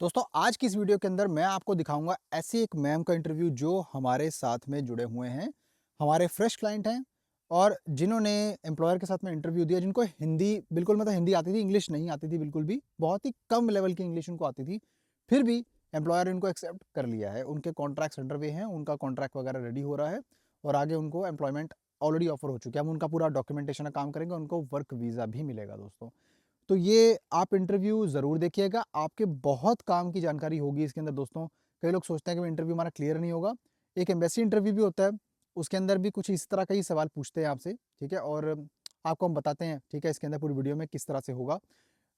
दोस्तों आज की इस वीडियो के अंदर मैं आपको दिखाऊंगा ऐसी एक मैम का इंटरव्यू जो हमारे साथ में जुड़े हुए हैं, हमारे फ्रेश क्लाइंट हैं और जिन्होंने एम्प्लॉयर के साथ में इंटरव्यू दिया, जिनको हिंदी बिल्कुल मतलब हिंदी आती थी, इंग्लिश नहीं आती थी बिल्कुल भी, बहुत ही कम लेवल की इंग्लिश उनको आती थी। फिर भी एम्प्लॉयर इनको एक्सेप्ट कर लिया है, उनके कॉन्ट्रैक्ट्स अंडरवे हैं, उनका कॉन्ट्रैक्ट वगैरह रेडी हो रहा है और आगे उनको एम्प्लॉयमेंट ऑलरेडी ऑफर हो चुकी है। हम उनका पूरा डॉक्यूमेंटेशन का काम करेंगे, उनको वर्क वीज़ा भी मिलेगा दोस्तों। तो ये आप इंटरव्यू ज़रूर देखिएगा, आपके बहुत काम की जानकारी होगी इसके अंदर दोस्तों। कई लोग सोचते हैं कि इंटरव्यू हमारा क्लियर नहीं होगा। एक एम्बेसी इंटरव्यू भी होता है, उसके अंदर भी कुछ इस तरह का ही सवाल पूछते हैं आपसे, ठीक है? और आपको हम बताते हैं, ठीक है, इसके अंदर पूरी वीडियो में किस तरह से होगा।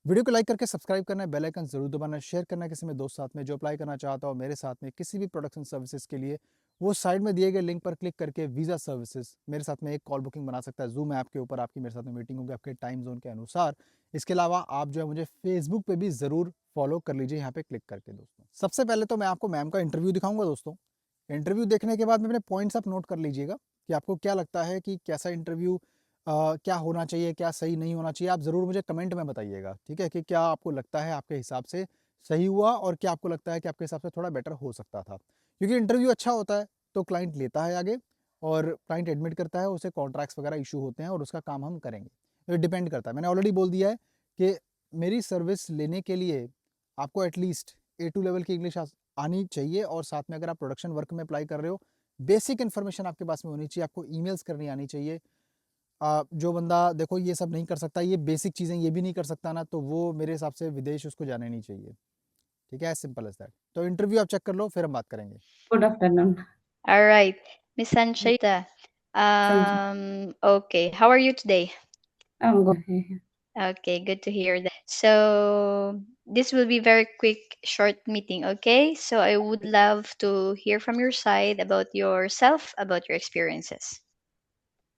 वीडियो को लाइक करके सब्सक्राइब करना है, बेल आइकन जरूर दबाना है, शेयर करना है किसी में दोस्त साथ में जो अप्लाई करना चाहता हो मेरे साथ में किसी भी प्रोडक्शन सर्विसेज के लिए। वो साइड में दिए गए लिंक पर क्लिक करके वीज़ा सर्विसेज मेरे साथ में एक कॉल बुकिंग बना सकता है। जूम ऐप के ऊपर आपकी मेरे साथ में मीटिंग होगी आपके टाइम जोन के अनुसार। इसके अलावा आप जो है मुझे फेसबुक पे भी ज़रूर फॉलो कर लीजिए यहाँ पे क्लिक करके दोस्तों। सबसे पहले तो मैं आपको मैम का इंटरव्यू दिखाऊंगा दोस्तों। इंटरव्यू देखने के बाद में अपने पॉइंट्स आप नोट कर लीजिएगा कि आपको क्या लगता है कि कैसा इंटरव्यू क्या होना चाहिए, क्या सही नहीं होना चाहिए। आप ज़रूर मुझे कमेंट में बताइएगा, ठीक है, कि क्या आपको लगता है आपके हिसाब से सही हुआ और क्या आपको लगता है कि आपके हिसाब से थोड़ा बेटर हो सकता था। क्योंकि इंटरव्यू अच्छा होता है तो क्लाइंट लेता है आगे और क्लाइंट एडमिट करता है, उसे कॉन्ट्रैक्ट्स वगैरह इशू होते हैं और उसका काम हम करेंगे। ये डिपेंड करता है, मैंने ऑलरेडी बोल दिया है कि मेरी सर्विस लेने के लिए आपको एटलीस्ट A2 लेवल की इंग्लिश आनी चाहिए और साथ में अगर आप प्रोडक्शन वर्क में अप्लाई कर रहे हो, बेसिक इन्फॉर्मेशन आपके पास में होनी चाहिए, आपको ईमेल्स करनी आनी चाहिए। जो बंदा देखो ये सब नहीं कर सकता, ये बेसिक चीज़ें ये भी नहीं कर सकता ना, तो वो मेरे हिसाब से विदेश उसको जाना ही नहीं चाहिए, ठीक है? As simple as that. तो इंटरव्यू आप चेक कर लो, फिर हम बात करेंगे। Good afternoon, All right, Miss Sanchita. Sanjay. Okay, how are you today? I'm good. Okay, good to hear that. So this will be very quick, short meeting. Okay, so I would love to hear from your side about yourself, about your experiences.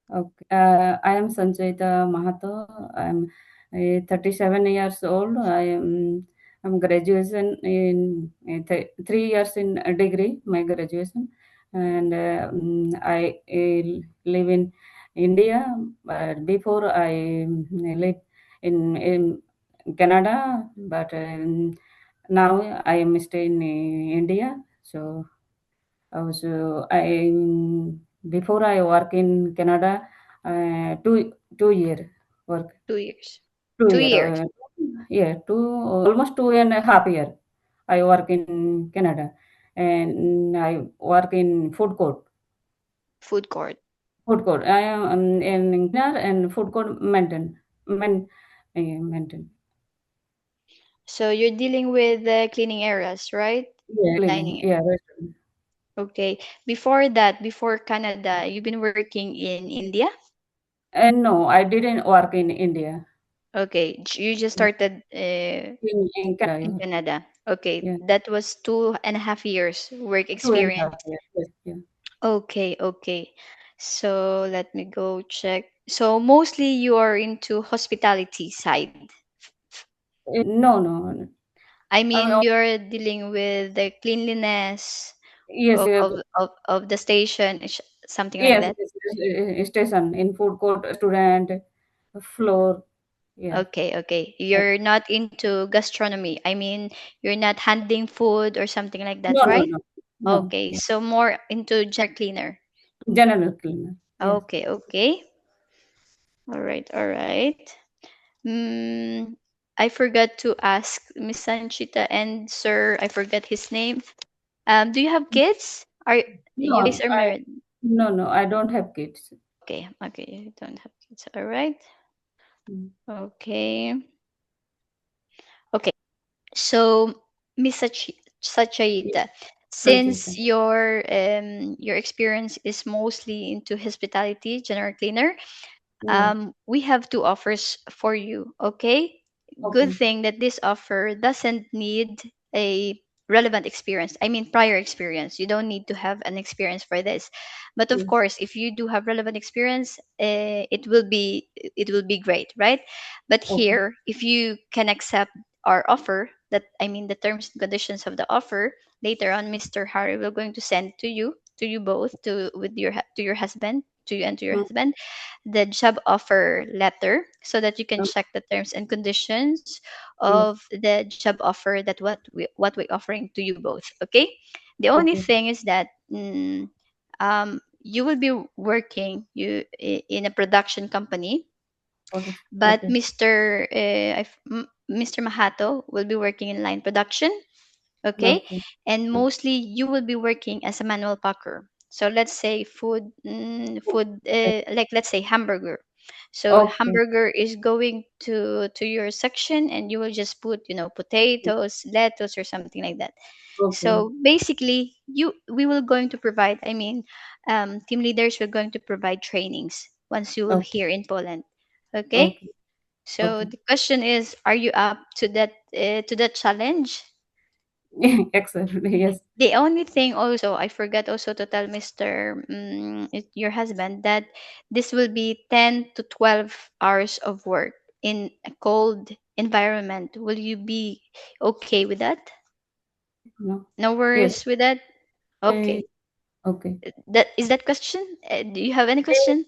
Okay. I am Sanjayita Mahato. I'm 37 years old. I'm graduation in 3 years in a degree, my graduation, and I live in India. But before I live in Canada, but now I am staying in India. So I before I work in Canada, two year work 2 years. 2 year 2 years. yeah two almost 2.5 year. I work in Canada and I work in Food court. food court. I am in cleaner and food court maintain. So you're dealing with the cleaning areas, right? Yeah, cleaning. Dining. Yeah, restaurant. Okay. Before that, before Canada, you've been working in India? And no, I didn't work in India. Okay. You just started In in Canada. Canada. Okay. Yeah, That was 2.5 years work two and a experience. half years. Yes, yeah. Okay. Okay. So let me go check. So mostly you are into hospitality side. No, no. I I mean, mean, you're dealing with the cleanliness yes, of the station, something like yes, that. yes, yes, station in food court, restaurant, floor. Yeah. Okay, okay. You're not into gastronomy. I mean, you're not handling food or something like that, No, no, right? no, no. Okay, Yeah. so more into general cleaner. General cleaner. Yes. Okay, okay. All right, all right. Mm, I forgot to ask Miss Sanchita and Sir, I forgot his name. Do you have kids? Are you guys No, are married? no, I don't have kids. Okay, okay. You don't have kids. All right. Mm. Okay. Okay. So, Miss Yes, Sachaita, Sanjita. since your experience is mostly into hospitality, general cleaner, Yeah. we have two offers for you. Okay. Good Okay. thing that this offer doesn't need a relevant experience. I mean, prior experience. You don't need to have an experience for this. But of Yes. course, if you do have relevant experience, it will be great, right? But Okay. here, if you can accept our offer, that I mean the terms and conditions of the offer, later on, Mr. Harry will going to send to you both to your husband. to you and to your Mm. husband the job offer letter so that you can Mm. check the terms and conditions Yes. of the job offer that what we're offering to you both. Okay. The only Okay. thing is that you will be working in a production company, Okay. but Okay. Mr. Mahato will be working in line production. Okay. Okay. And Mm. mostly you will be working as a manual packer. So let's say Okay. like let's say hamburger. So Okay. hamburger is going to your section, and you will just put potatoes, lettuce, or something like that. Okay. So basically, we will going to provide. I mean, team leaders will going to provide trainings once you will Okay. here in Poland. Okay. Okay. So Okay. the question is, are you up to that challenge? Exactly. Yes. The only thing also, I forgot also to tell your husband that this will be 10 to 12 hours of work in a cold environment. Will you be okay with that? No. No Yes. worries with that? Uh, Okay. okay. That is that question? Do you have any question?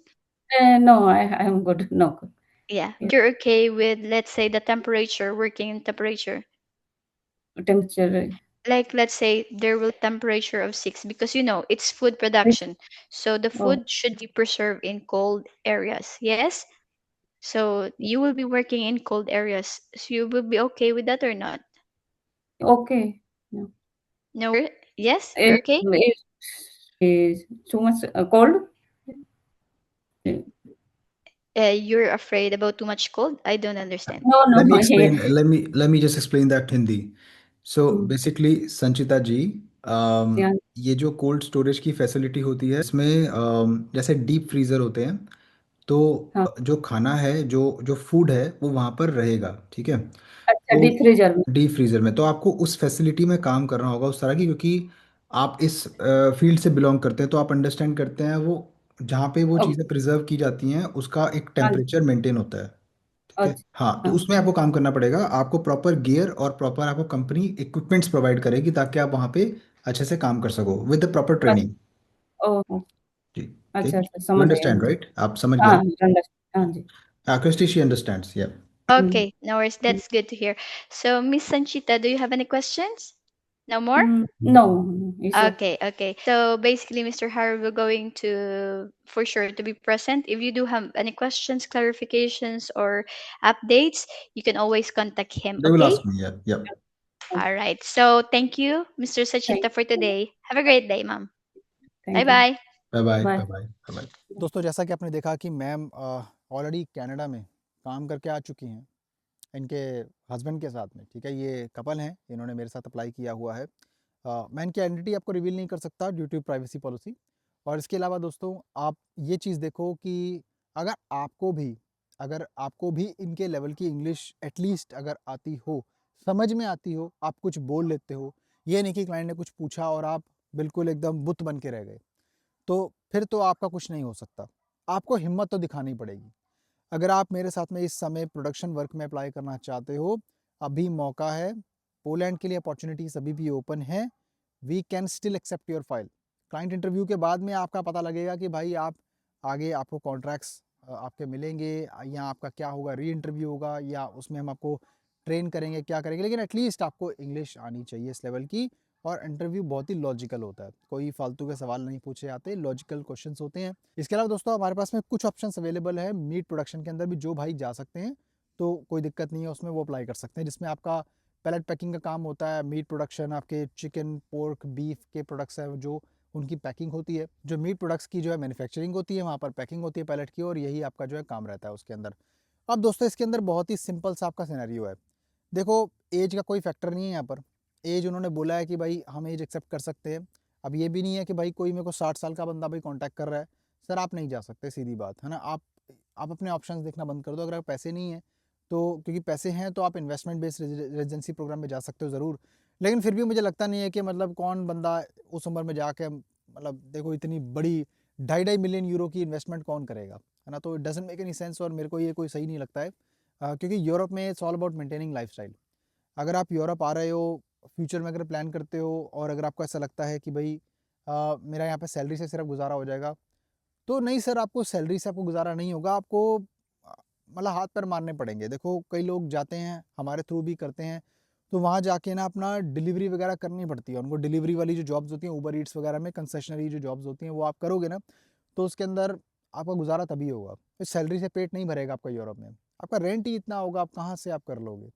No, I am good. No. Good. Yeah. Yes. You're okay with, let's say, the temperature, working in temperature. Temperature. Like let's say there will temperature of 6, because it's food Yes. production, so the Oh. food should be preserved in cold areas. Yes. So you will be working in cold areas, so you will be okay with that or not? Okay. No. No yes, you're It okay. is too much cold. Uh, You're afraid about too much cold? I don't understand. No, Let me no. explain. Let me just explain that Hindi. So Mm, basically, Sanchita ji, yeah. ये जो cold storage की facility होती है इसमें जैसे deep freezer होते हैं, तो हाँ. जो खाना है, जो जो फूड है वो वहाँ पर रहेगा, ठीक है। अच्छा, तो डीप फ्रीजर में. डीप फ्रीजर में तो आपको उस फैसिलिटी में काम करना होगा उस तरह की, क्योंकि आप इस फील्ड से बिलोंग करते हैं, तो आप अंडरस्टैंड करते हैं वो जहाँ पे वो ओके. चीज़ें प्रिजर्व की जाती हैं उसका एक हाँ जी. टेम्परेचर मेंटेन होता है, ठीक है। अच्छा. हाँ, तो हाँ. उसमें आपको काम करना पड़ेगा, आपको प्रॉपर गियर और प्रॉपर आपको कंपनी इक्विपमेंट्स प्रोवाइड करेगी ताकि आप वहाँ पे अच्छे से काम कर सको विद द प्रॉपर अच्छा. ट्रेनिंग। ओ. जी। अच्छा, ठीक। अच्छा, यू समझ गया. अंडरस्टैंड राइट, आप समझ हाँ, गए। अंडरस्टैंड. हाँ जी. क्रिस्टी शी अंडरस्टैंड्स, या। Mm. Okay, no worries, that's good to hear. So Miss Sanchita, do you have any questions? No more? No, no, it's okay. Okay, okay. So basically, Mr. Harry will going to for sure to be present. If you do have any questions, clarifications, or updates, you can always contact him. They will Okay. Ask me, या, या। Okay. All right. So thank you, Mr. Thank Sachita, for you. today. Have a great day, ma'am. Bye Thank you. bye. Bye bye Bye. Bye bye bye bye. दोस्तों, जैसा कि आपने देखा कि ma'am already Canada में काम करके आ चुकी हैं इनके हस्बैंड के साथ में, ठीक है। ये कपल हैं, इन्होंने मेरे साथ अप्लाई किया हुआ है। मैं इनकी आइडेंटिटी आपको रिवील नहीं कर सकता ड्यू टू प्राइवेसी पॉलिसी। और इसके अलावा दोस्तों, आप ये चीज़ देखो कि अगर आपको भी अगर आपको भी इनके लेवल की इंग्लिश एटलीस्ट अगर आती हो, समझ में आती हो, आप कुछ बोल लेते हो, ये नहीं कि क्लाइंट ने कुछ पूछा और आप बिल्कुल एकदम बुत बन के रह गए, तो फिर तो आपका कुछ नहीं हो सकता। आपको हिम्मत तो दिखानी पड़ेगी। अगर आप मेरे साथ में इस समय प्रोडक्शन वर्क में अप्लाई करना चाहते हो, अभी मौका है। पोलैंड के लिए अपॉर्चुनिटीज़ अभी भी ओपन है। We can still accept your file. Client interview के बाद में आपका पता लगेगा कि भाई आप आगे आपको कॉन्ट्रैक्ट्स आपके मिलेंगे या आपका क्या होगा, री इंटरव्यू होगा या उसमें हम आपको ट्रेन करेंगे, क्या करेंगे, लेकिन एटलीस्ट आपको इंग्लिश आनी चाहिए इस लेवल की। और इंटरव्यू बहुत ही लॉजिकल होता है, कोई फालतू के सवाल नहीं पूछे जाते, लॉजिकल क्वेश्चंस होते हैं। इसके अलावा दोस्तों, हमारे पास में कुछ ऑप्शंस अवेलेबल है मीट प्रोडक्शन के अंदर भी, जो भाई जा सकते हैं तो कोई दिक्कत नहीं है उसमें, वो अप्लाई कर सकते हैं, जिसमें आपका पैलेट पैकिंग का काम होता है। मीट प्रोडक्शन, आपके चिकन, पोर्क, बीफ के प्रोडक्ट्स हैं जो उनकी पैकिंग होती है। जो मीट प्रोडक्ट्स की जो है मैन्युफैक्चरिंग होती है, वहाँ पर पैकिंग होती है पैलेट की, और यही आपका जो है काम रहता है उसके अंदर। अब दोस्तों, इसके अंदर बहुत ही सिंपल सा आपका सिनेरियो है। देखो, एज का कोई फैक्टर नहीं है यहाँ पर। एज उन्होंने बोला है कि भाई हम एज एक्सेप्ट कर सकते हैं। अब ये भी नहीं है कि भाई कोई मेरे को 60 साल का बंदा भाई कांटेक्ट कर रहा है, सर आप नहीं जा सकते, सीधी बात है ना। आप अपने ऑप्शंस देखना बंद कर दो। अगर पैसे नहीं है तो, क्योंकि पैसे हैं तो आप इन्वेस्टमेंट बेस्ड रेजिडेंसी प्रोग्राम में जा सकते हो ज़रूर, लेकिन फिर भी मुझे लगता नहीं है कि मतलब कौन बंदा उस उम्र में जाके, मतलब देखो इतनी बड़ी 2.5 मिलियन यूरो की इन्वेस्टमेंट कौन करेगा, है ना। तो it doesn't make any sense, और मेरे को ये कोई सही नहीं लगता है, क्योंकि यूरोप में it's all about maintaining lifestyle. अगर आप यूरोप आ रहे हो, फ्यूचर में अगर प्लान करते हो, और अगर आपको ऐसा लगता है कि भाई मेरा यहाँ पे सैलरी से सिर्फ गुजारा हो जाएगा, तो नहीं सर, आपको सैलरी से आपको गुजारा नहीं होगा, आपको मतलब हाथ पैर मारने पड़ेंगे। देखो कई लोग जाते हैं, हमारे थ्रू भी करते हैं, तो वहाँ जाके ना अपना डिलीवरी वगैरह करनी पड़ती है उनको। डिलीवरी वाली जो जॉब्स होती हैं, ऊबर ईट्स वगैरह में कंसेशनरी जो जॉब्स होती हैं, वो आप करोगे ना, तो उसके अंदर आपका गुजारा तभी होगा। तो सैलरी से पेट नहीं भरेगा आपका यूरोप में, आपका रेंट ही इतना होगा, आप कहाँ से आप कर लोगे।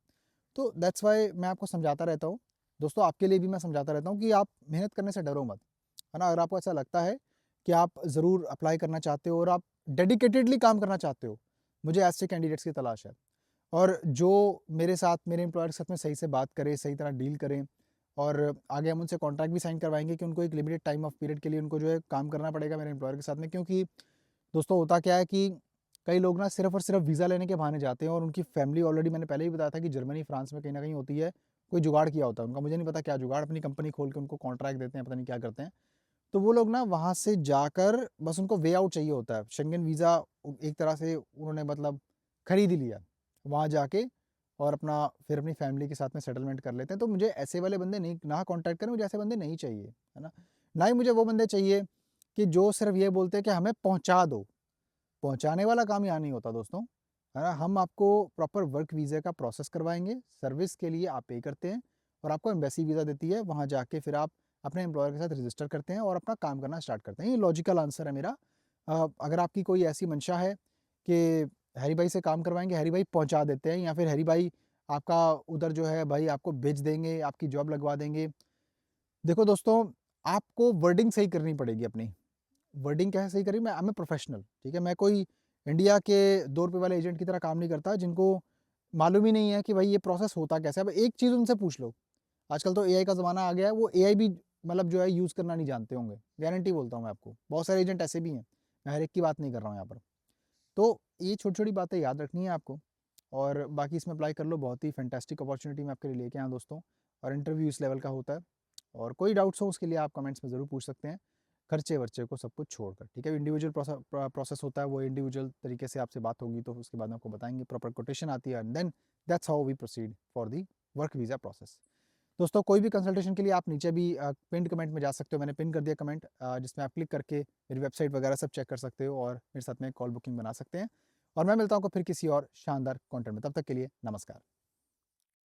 तो दैट्स वाई मैं आपको समझाता रहता हूँ दोस्तों, आपके लिए भी मैं समझाता रहता हूँ कि आप मेहनत करने से डरो मत, है ना। अगर आपको ऐसा लगता है कि आप ज़रूर अप्लाई करना चाहते हो और आप डेडिकेटेडली काम करना चाहते हो, मुझे ऐसे कैंडिडेट्स की तलाश है, और जो मेरे साथ, मेरे एम्प्लॉयर के साथ में सही से बात करें, सही तरह डील करें, और आगे हम उनसे कॉन्ट्रैक्ट भी साइन करवाएंगे कि उनको एक लिमिटेड टाइम ऑफ पीरियड के लिए उनको जो है काम करना पड़ेगा मेरे एम्प्लॉयर के साथ में। क्योंकि दोस्तों होता क्या है कि कई लोग ना सिर्फ और सिर्फ वीज़ा लेने के बहाने जाते हैं, और उनकी फैमिली ऑलरेडी, मैंने पहले ही बताया था कि जर्मनी फ्रांस में कहीं ना कहीं होती है, कोई जुगाड़ किया होता है उनका, मुझे नहीं पता क्या जुगाड़, अपनी कंपनी खोल के उनको कॉन्ट्रैक्ट देते हैं, पता नहीं क्या करते हैं। तो वो लोग ना वहाँ से जाकर बस उनको वे आउट चाहिए होता है, शेंगन वीज़ा एक तरह से उन्होंने मतलब खरीद ही लिया वहाँ जाके, और अपना फिर अपनी फैमिली के साथ में सेटलमेंट कर लेते हैं। तो मुझे ऐसे वाले बंदे नहीं, ना कॉन्टैक्ट करें, मुझे ऐसे बंदे नहीं चाहिए, है ना। ना ही मुझे वो बंदे चाहिए कि जो सिर्फ ये बोलते हैं कि हमें पहुँचा दो। पहुँचाने वाला काम यहाँ नहीं होता दोस्तों, है ना। हम आपको प्रॉपर वर्क वीज़ा का प्रोसेस करवाएंगे, सर्विस के लिए आप पे करते हैं, और आपको एम्बेसी वीज़ा देती है, वहाँ जाके फिर आप अपने एम्प्लॉयर के साथ रजिस्टर करते हैं और अपना काम करना स्टार्ट करते हैं। ये लॉजिकल आंसर है मेरा। अगर आपकी कोई ऐसी मंशा है कि हैरी भाई से काम करवाएंगे, हैरी भाई पहुँचा देते हैं, या फिर हैरी भाई आपका उधर जो है भाई आपको भेज देंगे, आपकी जॉब लगवा देंगे। देखो दोस्तों, आपको वर्डिंग सही करनी पड़ेगी अपनी। वर्डिंग कैसे सही करी, मैं आई एम ए प्रोफेशनल, ठीक है। मैं कोई इंडिया के 2 रुपए वाले एजेंट की तरह काम नहीं करता, जिनको मालूम ही नहीं है कि भाई ये प्रोसेस होता कैसे है। अब एक चीज़ उनसे पूछ लो, आजकल तो एआई का ज़माना आ गया है, वो एआई भी मतलब जो है यूज़ करना नहीं जानते होंगे, गारंटी बोलता हूँ मैं आपको। बहुत सारे एजेंट ऐसे भी हैं, मैं हर एक की बात नहीं कर रहा हूँ यहाँ पर। तो ये छोटी-छोटी बातें याद रखनी है आपको, और बाकी इसमें अप्लाई कर लो। बहुत ही फैंटास्टिक अपॉर्चुनिटी मैं आपके लिए लेके आया हूँ दोस्तों, और इंटरव्यू इस लेवल का होता है। और कोई डाउट्स हो उसके लिए आप कमेंट्स में ज़रूर पूछ सकते हैं, खर्चे-वर्चे को सब कुछ छोड़कर, ठीक है। इंडिविजुअल प्रोसेस होता है, वो इंडिविजुअल तरीके से आपसे बात होगी तो उसके बाद में आपको बताएँगे, प्रॉपर कोटेशन आती है, and then that's how we proceed for the work visa process. दोस्तों कोई भी कंसल्टेशन के लिए आप नीचे भी पिन्ड कमेंट में जा सकते हो, मैंने पिन कर दिया कमेंट, जिसमें आप क्लिक करके मेरी वेबसाइट वगैरह सब चेक कर सकते हो, और मेरे साथ में कॉल बुकिंग बना सकते हैं। और मैं मिलता हूँ आपको फिर किसी और शानदार कंटेंट में, तब तक के लिए नमस्कार।